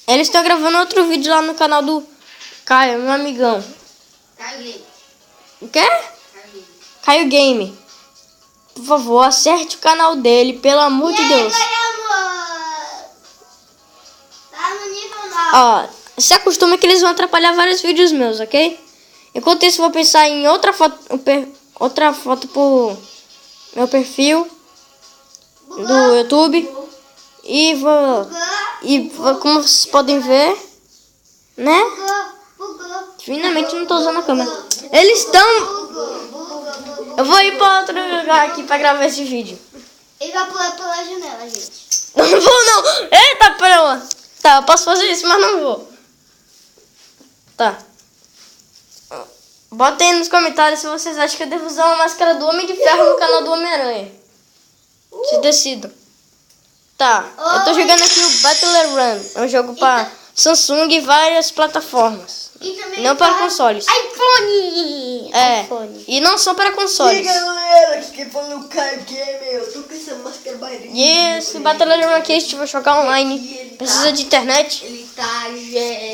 Eles estão gravando outro vídeo lá no canal do Caio, meu amigão. Caio Game. O quê? Caio Game. Por favor, acerte o canal dele, pelo amor de Deus. Tá no nível 9. Ó, se acostuma que eles vão atrapalhar vários vídeos meus, ok? Enquanto isso, vou pensar em outra foto pro meu perfil do YouTube. Como vocês podem ver, né? Finalmente não tô usando a câmera. Eles estão... Eu vou ir para outro lugar aqui para gravar esse vídeo. Ele vai pular pela janela, gente. Não vou não. Eita, pera. Tá, eu posso fazer isso, mas não vou. Tá. Botem aí nos comentários se vocês acham que eu devo usar uma máscara do Homem de Ferro no canal do Homem-Aranha. Se decidam. Tá, eu tô jogando aqui o Battle Run. É um jogo para Samsung e várias plataformas. Não para consoles. iPhone! É, iPhone. e não só para consoles. E aí, galera, aqui quem fala no Caio Game, eu tô com essa máscara bailarina. E esse Battle Run aqui, a gente vai jogar online. Precisa de internet. Ele tá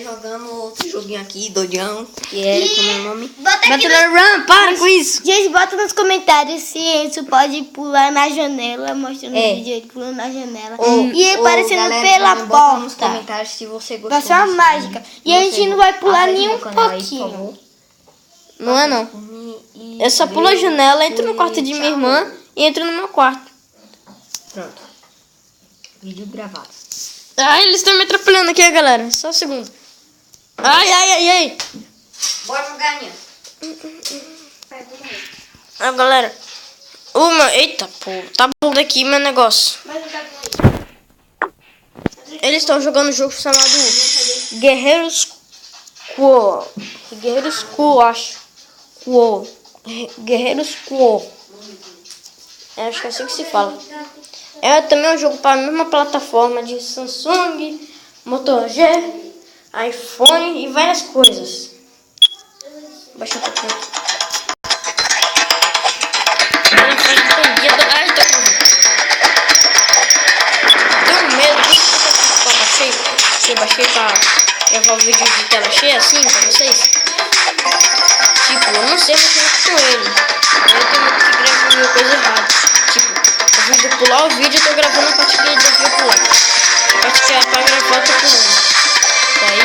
jogando outro joguinho aqui, doidão, que é, como é o nome? Bota aqui Battle Run, para com isso. Gente, bota nos comentários se Enzo pode pular na janela, mostrando o vídeo ele pulando na janela. E ele aparecendo pela Bota nos porta. comentários se você gostou. Vai ser uma mágica. E a gente não vai pular nem um pouquinho. Não é não. Eu só pulo a janela, entro no quarto de minha irmã e entro no meu quarto. Pronto. Vídeo gravado. Ai, eles estão me atrapalhando aqui, galera. Só um segundo. Ai. Bora jogar, Ninha. Ah, galera. Eita, pô. Tá bom daqui meu negócio. Eles estão jogando um jogo chamado Guerreiros Quo. Guerreiros Quo, acho. Guerreiros Quo. Acho que é assim que se fala. É também um jogo para a mesma plataforma de Samsung, Moto G, iPhone e várias coisas. Baixa um pouquinho aqui. Ai, tô com medo. Tenho medo. Eu baixei pra gravar o vídeo de tela cheia assim pra vocês. Tipo, eu não sei mexer com ele. Eu tenho medo que grave alguma coisa errada. Tipo, ao invés de pular o vídeo, eu tô gravando a parte que ele devia pular. A parte que é pra gravar, eu tô pulando. Daí,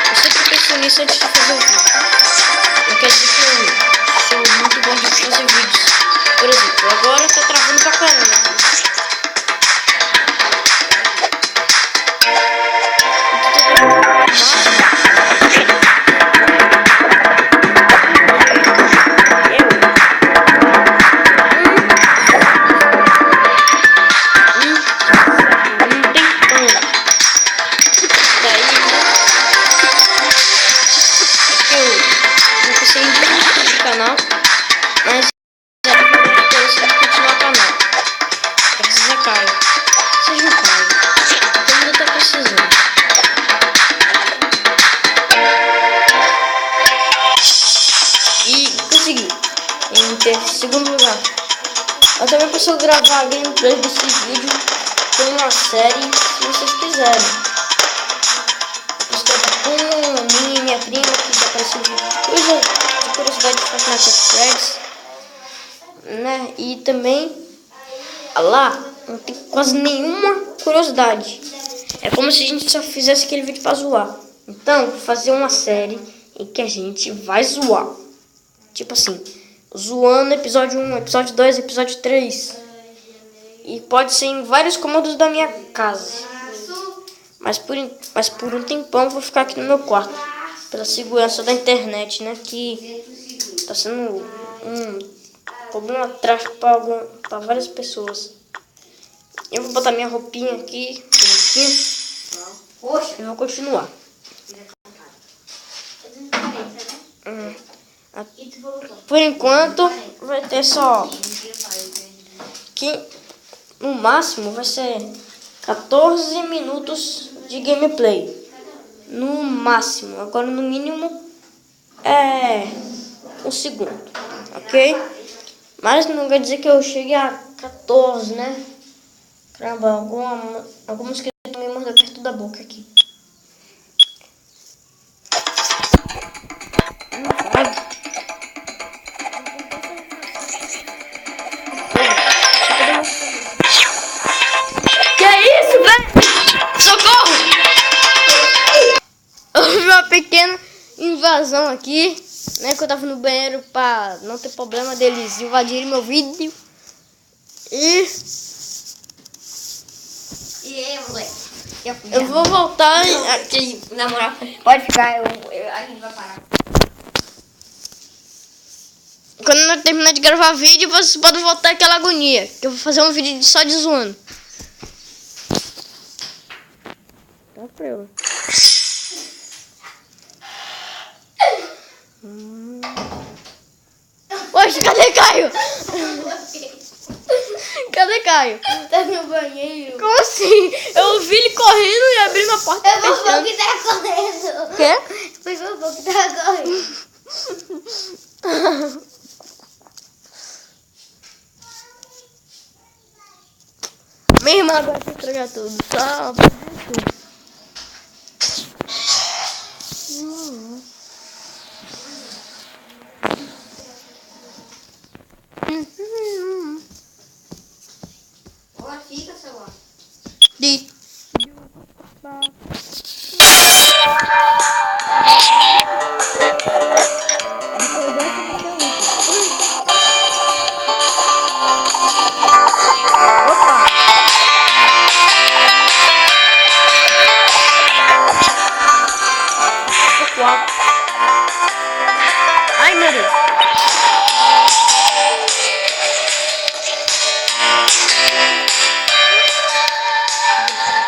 eu sempre penso nisso antes de fazer o vídeo. Não quer dizer que eu sou muito bom de fazer vídeos. Por exemplo, agora tá travando pra caramba. Segundo lugar, eu também posso gravar gameplay desse vídeo com uma série, se vocês quiserem. Estou com minha prima que já apareceu de curiosidade de fazer Threads, né? E também lá não tem quase nenhuma curiosidade. É como se a gente só fizesse aquele vídeo para zoar. Então, vou fazer uma série em que a gente vai zoar. Tipo assim, zoando episódio 1, episódio 2, episódio 3. E pode ser em vários cômodos da minha casa. Mas por um tempão eu vou ficar aqui no meu quarto. Pela segurança da internet, né? Que tá sendo um problema trágico para várias pessoas. Eu vou botar minha roupinha aqui, e vou continuar. Por enquanto vai ter só que no máximo vai ser 14 minutos de gameplay. No máximo, agora no mínimo é um segundo, ok? Mas não quer dizer que eu chegue a 14, né? Caramba, alguma mosquita me mordeu perto da boca aqui. razão aqui, né? Que eu tava no banheiro pra não ter problema deles invadirem meu vídeo. E aí, moleque? eu vou voltar aqui, na moral, pode ficar, a gente vai parar. Quando eu terminar de gravar vídeo, vocês podem voltar aquela agonia. Que eu vou fazer um vídeo só de zoando. Tá frio. Oxe, cadê Caio? Cadê Caio? Tá no banheiro. Como assim? Eu ouvi ele correndo e abrindo a porta. Eu vou ver o que tá correndo. Quê? Foi o que tá correndo. Minha irmã agora vai estragar tudo. Só Fica, celular. de ai, meu Deus.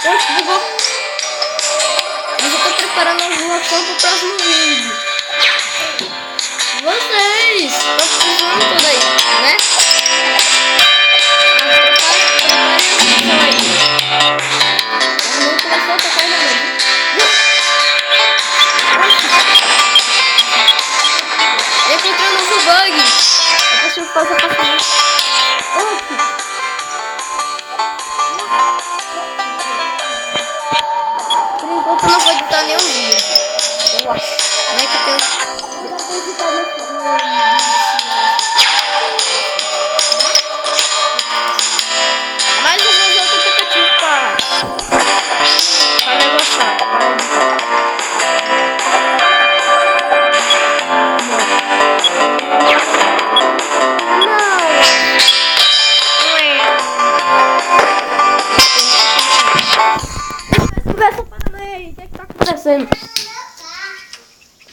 Oxe, bugou. Eu já tô preparando a zoação pro próximo vídeo. Vocês estão precisando tudo aí, né? Vamos começar a tocar já mesmo. Eu encontrei um novo bug. Eu preciso fazer pra fazer. Por enquanto eu não vou editar nenhum vídeo. Eu acho. Não é que eu tenho. Mas eu vou usar outro aplicativo pra negociar.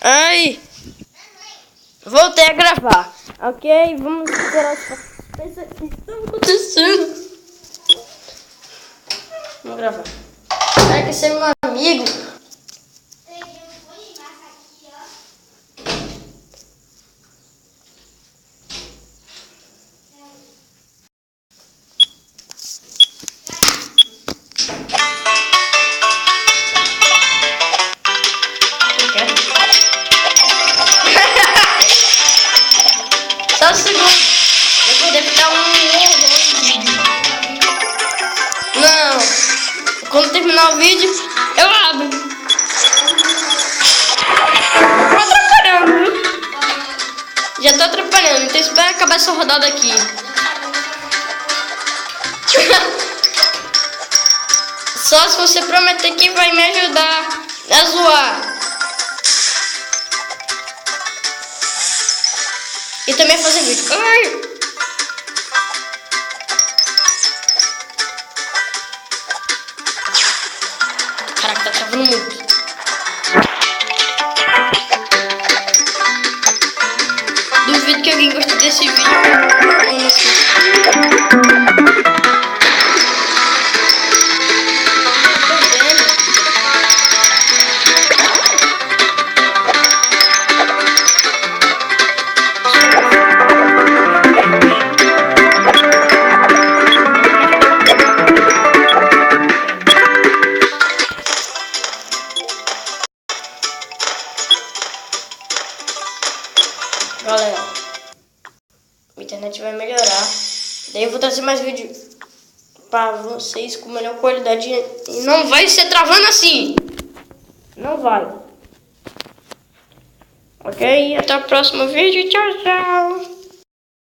Ai, voltei a gravar. Ok, vamos esperar os coisas que estão acontecendo. Vamos gravar. Será que esse é meu amigo? Só um segundo. Eu vou deixar um vídeo. Não. Quando terminar o vídeo, eu abro. Tô atrapalhando, viu? Já tô atrapalhando. Então espera acabar essa rodada aqui. Só se você prometer que vai me ajudar a zoar. E também fazer vídeo. Ai! Caraca, tá travando muito. Duvido que alguém goste desse vídeo. Galera, a internet vai melhorar. Daí eu vou trazer mais vídeo pra vocês com melhor qualidade. E não vai ser travando assim. Não vai. Ok? Até o próximo vídeo. Tchau, tchau.